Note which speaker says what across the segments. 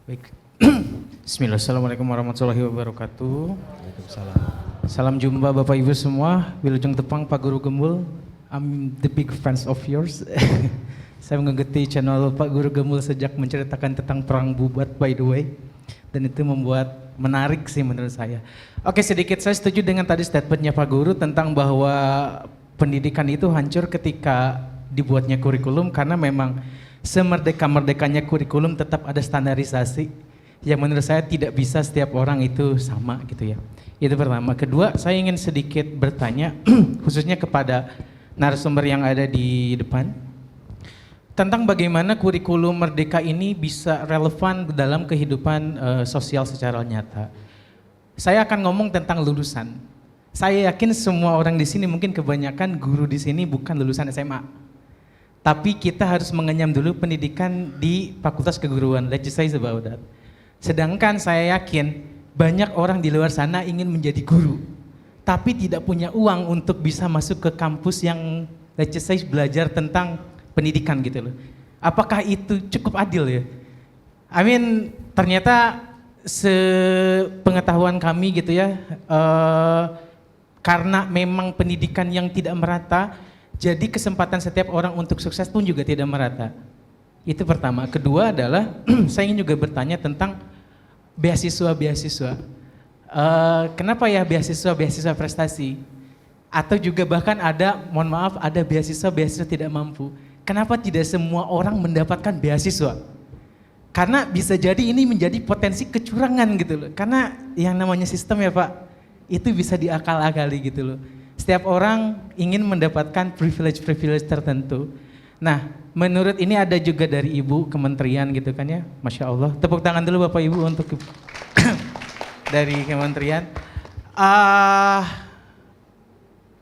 Speaker 1: Baik. Bismillah, Assalamualaikum warahmatullahi wabarakatuh.
Speaker 2: Waalaikumsalam.
Speaker 1: Salam jumpa Bapak Ibu semua, Wilujeng Tepang, Pak Guru Gembul. I'm the big fans of yours. Saya mengikuti channel Pak Guru Gembul sejak menceritakan tentang perang Bubat by the way. Dan itu membuat menarik sih menurut saya. Oke, sedikit saya setuju dengan tadi statementnya Pak Guru tentang bahwa pendidikan itu hancur ketika dibuatnya kurikulum karena memang semerdeka-merdekanya kurikulum tetap ada standarisasi yang menurut saya tidak bisa setiap orang itu sama gitu ya. Itu pertama. Kedua, saya ingin sedikit bertanya khususnya kepada narasumber yang ada di depan tentang bagaimana kurikulum merdeka ini bisa relevan dalam kehidupan sosial secara nyata. Saya akan ngomong tentang lulusan. Saya yakin semua orang di sini, mungkin kebanyakan guru di sini bukan lulusan SMA. Tapi kita harus mengenyam dulu pendidikan di Fakultas Keguruan. Let's just say about that. Sedangkan saya yakin banyak orang di luar sana ingin menjadi guru, tapi tidak punya uang untuk bisa masuk ke kampus yang let's just say belajar tentang pendidikan gitu loh. Apakah itu cukup adil ya? I mean, ternyata sepengetahuan kami gitu ya, karena memang pendidikan yang tidak merata, jadi kesempatan setiap orang untuk sukses pun juga tidak merata. Itu pertama. Kedua adalah saya ingin juga bertanya tentang beasiswa-beasiswa. Kenapa ya beasiswa prestasi? Atau juga bahkan ada, mohon maaf, ada beasiswa tidak mampu. Kenapa tidak semua orang mendapatkan beasiswa? Karena bisa jadi ini menjadi potensi kecurangan gitu loh. Karena yang namanya sistem ya Pak, itu bisa diakal-akali gitu loh. Setiap orang ingin mendapatkan privilege tertentu. Nah, menurut ini ada juga dari Ibu Kementerian gitu kan ya, Masya Allah. Tepuk tangan dulu Bapak Ibu untuk dari Kementerian.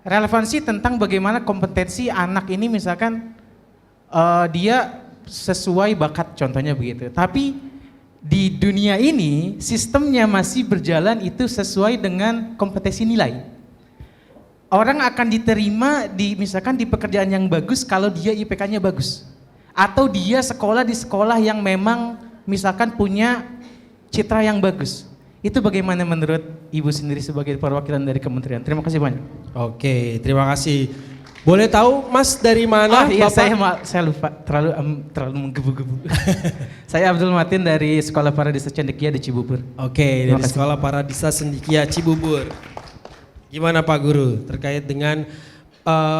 Speaker 1: Relevansi tentang bagaimana kompetensi anak ini misalkan dia sesuai bakat contohnya begitu. Tapi di dunia ini sistemnya masih berjalan itu sesuai dengan kompetensi nilai. Orang akan diterima misalkan di pekerjaan yang bagus kalau dia IPK-nya bagus. Atau dia sekolah di sekolah yang memang misalkan punya citra yang bagus. Itu bagaimana menurut Ibu sendiri sebagai perwakilan dari kementerian? Terima kasih banyak.
Speaker 2: Oke, terima kasih. Boleh tahu Mas dari mana?
Speaker 1: Oh iya,
Speaker 2: Bapak?
Speaker 1: saya lupa, terlalu menggebu-gebu. Saya Abdul Matin dari Sekolah Paradisa Cendekia di Cibubur.
Speaker 2: Oke, dari Sekolah Paradisa Cendekia Cibubur. Gimana Pak Guru terkait dengan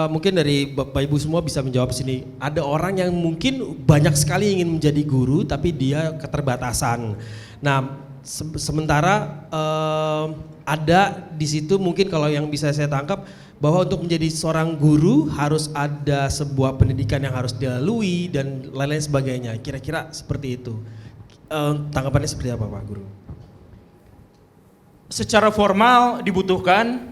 Speaker 2: mungkin dari Bapak Ibu semua bisa menjawab sini. Ada orang yang mungkin banyak sekali ingin menjadi guru tapi dia keterbatasan. Nah, sementara ada di situ mungkin kalau yang bisa saya tangkap bahwa untuk menjadi seorang guru harus ada sebuah pendidikan yang harus dilalui dan lain-lain sebagainya. Kira-kira seperti itu. Tanggapannya seperti apa Pak Guru?
Speaker 3: Secara formal dibutuhkan,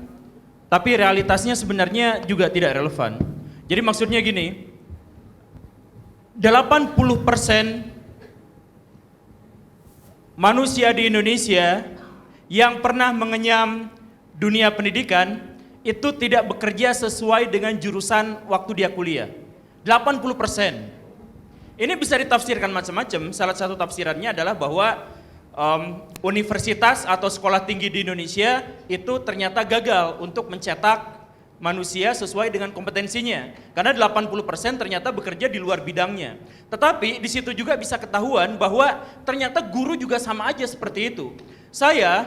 Speaker 3: tapi realitasnya sebenarnya juga tidak relevan. Jadi maksudnya gini, 80% manusia di Indonesia yang pernah mengenyam dunia pendidikan itu tidak bekerja sesuai dengan jurusan waktu dia kuliah. 80%. Ini bisa ditafsirkan macam-macam. Salah satu tafsirannya adalah bahwa universitas atau sekolah tinggi di Indonesia itu ternyata gagal untuk mencetak manusia sesuai dengan kompetensinya. Karena 80% ternyata bekerja di luar bidangnya. Tetapi di situ juga bisa ketahuan bahwa ternyata guru juga sama aja seperti itu. Saya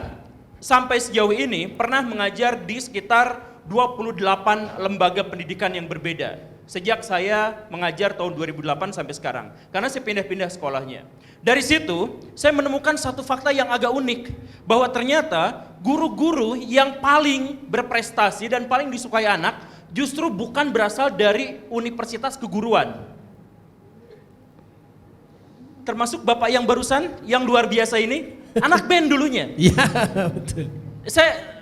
Speaker 3: sampai sejauh ini pernah mengajar di sekitar 28 lembaga pendidikan yang berbeda. Sejak saya mengajar tahun 2008 sampai sekarang. Karena saya pindah-pindah sekolahnya. Dari situ saya menemukan satu fakta yang agak unik. Bahwa ternyata guru-guru yang paling berprestasi dan paling disukai anak justru bukan berasal dari universitas keguruan. Termasuk Bapak yang barusan, yang luar biasa ini, anak band dulunya.
Speaker 2: Iya, betul.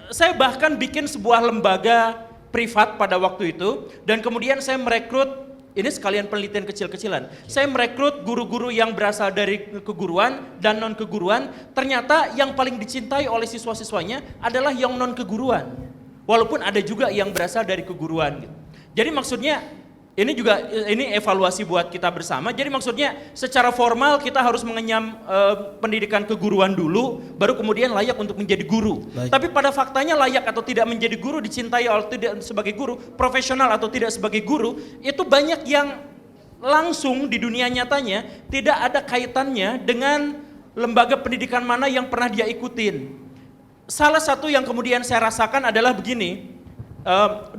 Speaker 3: Saya bahkan bikin sebuah lembaga privat pada waktu itu dan kemudian saya merekrut, ini sekalian penelitian kecil-kecilan, saya merekrut guru-guru yang berasal dari keguruan dan non keguruan. Ternyata yang paling dicintai oleh siswa-siswanya adalah yang non keguruan, walaupun ada juga yang berasal dari keguruan gitu. Jadi maksudnya ini evaluasi buat kita bersama. Jadi maksudnya secara formal kita harus mengenyam pendidikan keguruan dulu, baru kemudian layak untuk menjadi guru.
Speaker 2: Baik.
Speaker 3: Tapi pada faktanya layak atau tidak menjadi guru, dicintai atau tidak sebagai guru, profesional atau tidak sebagai guru, itu banyak yang langsung di dunia nyatanya tidak ada kaitannya dengan lembaga pendidikan mana yang pernah dia ikutin. Salah satu yang kemudian saya rasakan adalah begini,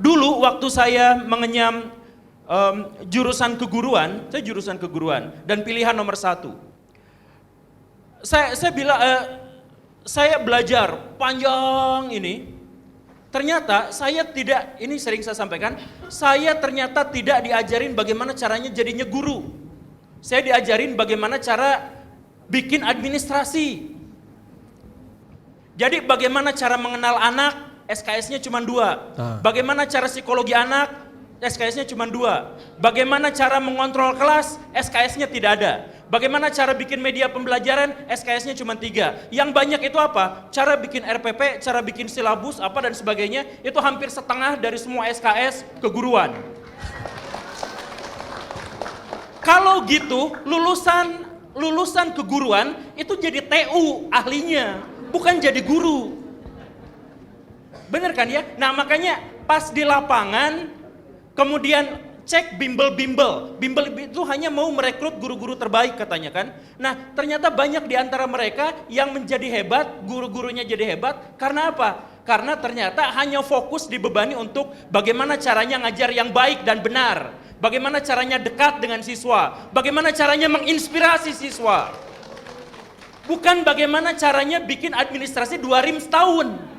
Speaker 3: dulu waktu saya mengenyam jurusan keguruan, saya jurusan keguruan dan pilihan nomor 1. Saya belajar panjang ini, ternyata saya tidak, ini sering saya sampaikan, saya ternyata tidak diajarin bagaimana caranya jadinya guru. Saya diajarin bagaimana cara bikin administrasi. Jadi bagaimana cara mengenal anak, SKS-nya cuma 2. Bagaimana cara psikologi anak, SKS-nya cuma 2. Bagaimana cara mengontrol kelas, SKS-nya tidak ada. Bagaimana cara bikin media pembelajaran, SKS-nya cuma 3. Yang banyak itu apa? Cara bikin RPP, cara bikin silabus, apa dan sebagainya, itu hampir setengah dari semua SKS keguruan. Kalau gitu, lulusan keguruan itu jadi TU ahlinya, bukan jadi guru. Bener kan ya? Nah makanya pas di lapangan, kemudian cek bimbel-bimbel itu hanya mau merekrut guru-guru terbaik katanya kan. Nah ternyata banyak di antara mereka yang menjadi hebat, guru-gurunya jadi hebat, karena apa? Karena ternyata hanya fokus dibebani untuk bagaimana caranya ngajar yang baik dan benar, bagaimana caranya dekat dengan siswa, bagaimana caranya menginspirasi siswa. Bukan bagaimana caranya bikin administrasi 2 rim setahun.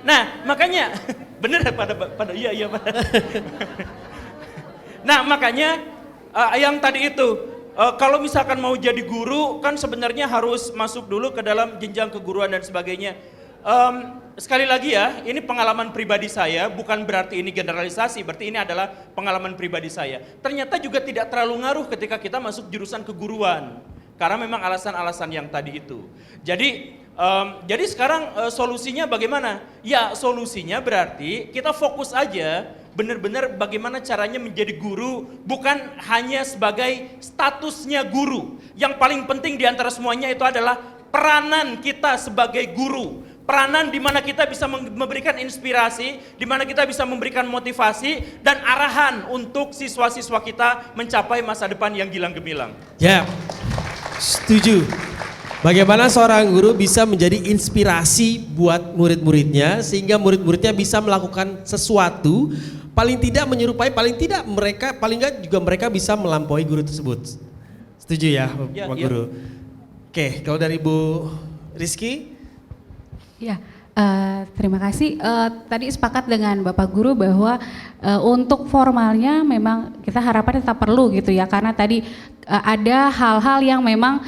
Speaker 3: Nah makanya bener pada iya pada. Nah makanya yang tadi itu kalau misalkan mau jadi guru kan sebenarnya harus masuk dulu ke dalam jenjang keguruan dan sebagainya. Sekali lagi ya, ini pengalaman pribadi saya, bukan berarti ini generalisasi, berarti ini adalah pengalaman pribadi saya. Ternyata juga tidak terlalu ngaruh ketika kita masuk jurusan keguruan, karena memang alasan-alasan yang tadi itu. Jadi sekarang solusinya bagaimana? Ya solusinya berarti kita fokus aja benar-benar bagaimana caranya menjadi guru, bukan hanya sebagai statusnya guru. Yang paling penting di antara semuanya itu adalah peranan kita sebagai guru. Peranan di mana kita bisa memberikan inspirasi, di mana kita bisa memberikan motivasi dan arahan untuk siswa-siswa kita mencapai masa depan yang gilang gemilang.
Speaker 2: Ya, setuju. Bagaimana seorang guru bisa menjadi inspirasi buat murid-muridnya sehingga murid-muridnya bisa melakukan sesuatu, paling tidak menyerupai, paling enggak juga mereka bisa melampaui guru tersebut. Setuju ya, Pak Guru? Oke, kalau dari Bu Rizky?
Speaker 4: Ya, terima kasih. Tadi sepakat dengan Bapak Guru bahwa untuk formalnya memang kita harapan tetap perlu gitu ya, karena tadi ada hal-hal yang memang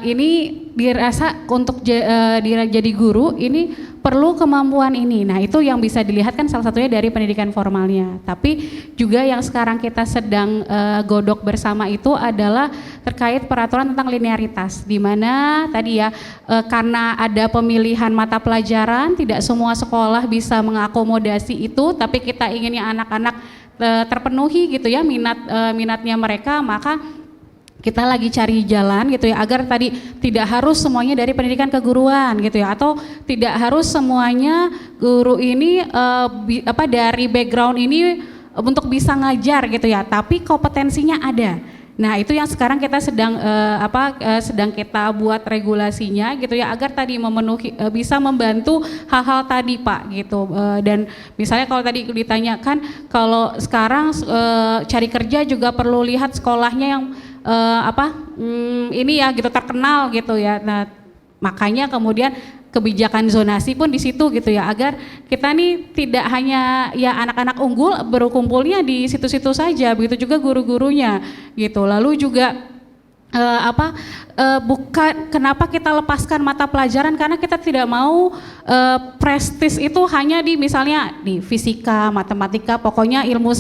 Speaker 4: ini dirasa untuk jadi guru ini perlu kemampuan ini. Nah itu yang bisa dilihat kan salah satunya dari pendidikan formalnya. Tapi juga yang sekarang kita sedang godok bersama itu adalah terkait peraturan tentang linearitas. Di mana tadi ya karena ada pemilihan mata pelajaran, tidak semua sekolah bisa mengakomodasi itu. Tapi kita ingin yang anak-anak terpenuhi gitu ya minatnya mereka, maka kita lagi cari jalan gitu ya agar tadi tidak harus semuanya dari pendidikan keguruan gitu ya, atau tidak harus semuanya guru ini dari background ini untuk bisa ngajar gitu ya, tapi kompetensinya ada. Nah itu yang sekarang kita sedang sedang kita buat regulasinya gitu ya agar tadi memenuhi bisa membantu hal-hal tadi Pak gitu. Dan misalnya kalau tadi ditanyakan kalau sekarang cari kerja juga perlu lihat sekolahnya yang ini ya gitu terkenal gitu ya. Nah makanya kemudian kebijakan zonasi pun di situ gitu ya agar kita nih tidak hanya ya anak-anak unggul berkumpulnya di situ-situ saja, begitu juga guru-gurunya gitu. Lalu juga bukan kenapa kita lepaskan mata pelajaran, karena kita tidak mau prestis itu hanya di misalnya di fisika, matematika, pokoknya ilmu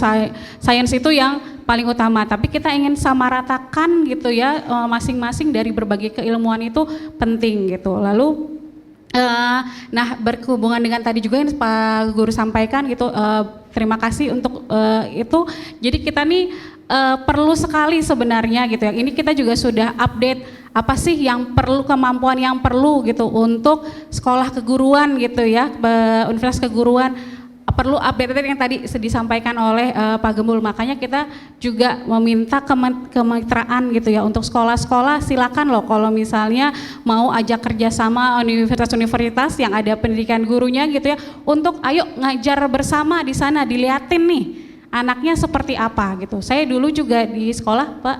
Speaker 4: sains itu yang paling utama, tapi kita ingin samaratakan gitu ya masing-masing dari berbagai keilmuan itu penting gitu. Lalu nah berhubungan dengan tadi juga yang Pak Guru sampaikan gitu terima kasih untuk itu. Jadi kita nih perlu sekali sebenarnya gitu ya. Ini kita juga sudah update apa sih yang perlu, kemampuan yang perlu gitu untuk sekolah keguruan gitu ya, universitas keguruan. Perlu update yang tadi disampaikan oleh Pak Gembul. Makanya kita juga meminta kemitraan gitu ya untuk sekolah-sekolah. Silakan loh kalau misalnya mau ajak kerjasama universitas-universitas yang ada pendidikan gurunya gitu ya, untuk ayo ngajar bersama di sana, diliatin nih anaknya seperti apa gitu. Saya dulu juga di sekolah Pak,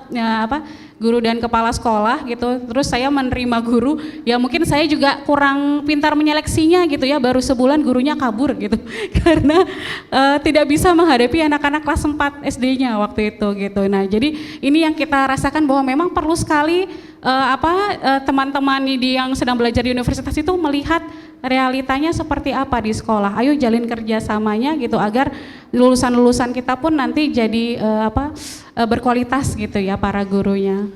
Speaker 4: guru dan kepala sekolah gitu, terus saya menerima guru, ya mungkin saya juga kurang pintar menyeleksinya gitu ya, baru sebulan gurunya kabur gitu, karena tidak bisa menghadapi anak-anak kelas 4 SD-nya waktu itu gitu. Nah jadi ini yang kita rasakan bahwa memang perlu sekali teman-teman yang sedang belajar di universitas itu melihat realitanya seperti apa di sekolah. Ayo jalin kerjasamanya gitu agar lulusan-lulusan kita pun nanti jadi berkualitas gitu ya para gurunya.